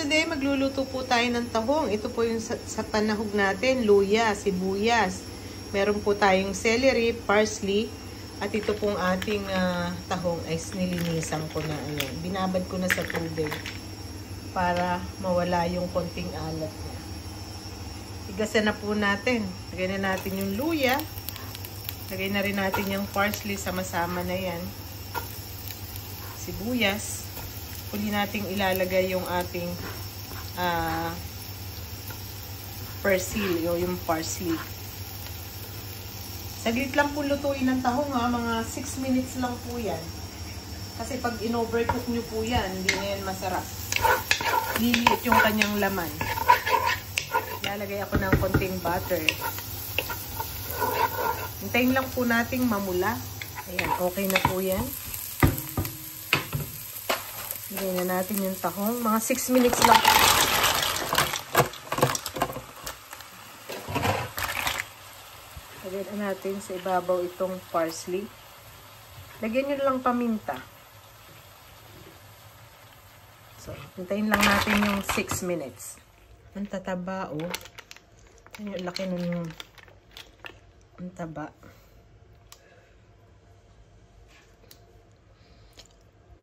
today, magluluto po tayo ng tahong. Ito po yung sa panahog natin, luya, sibuyas. Meron po tayong celery, parsley, at ito pong ating tahong ay nilinisan ko na. Ayan. Binabad ko na sa tubig para mawala yung konting alat niya. Igasan na po natin. Lagay na natin yung luya. Lagay na rin natin yung parsley, sama-sama na yan. Sibuyas. Huli nating ilalagay yung ating persil o yung parsley. Saglit lang po lutuin ng tahong mga 6 minutes lang po yan. Kasi pag in-overcook nyo po yan, hindi na yan masarap. Liliit yung kanyang laman. Lalagay ako ng konting butter. Hintayin lang po nating mamula. Ayan, okay na po yan. Lagyan na natin yung tahong. Mga 6 minutes lang. Lagyan na natin sa ibabaw itong parsley. Lagyan nyo lang paminta. So, hintayin lang natin yung 6 minutes. Ang tataba, oh. Ang laki nun yung ang taba.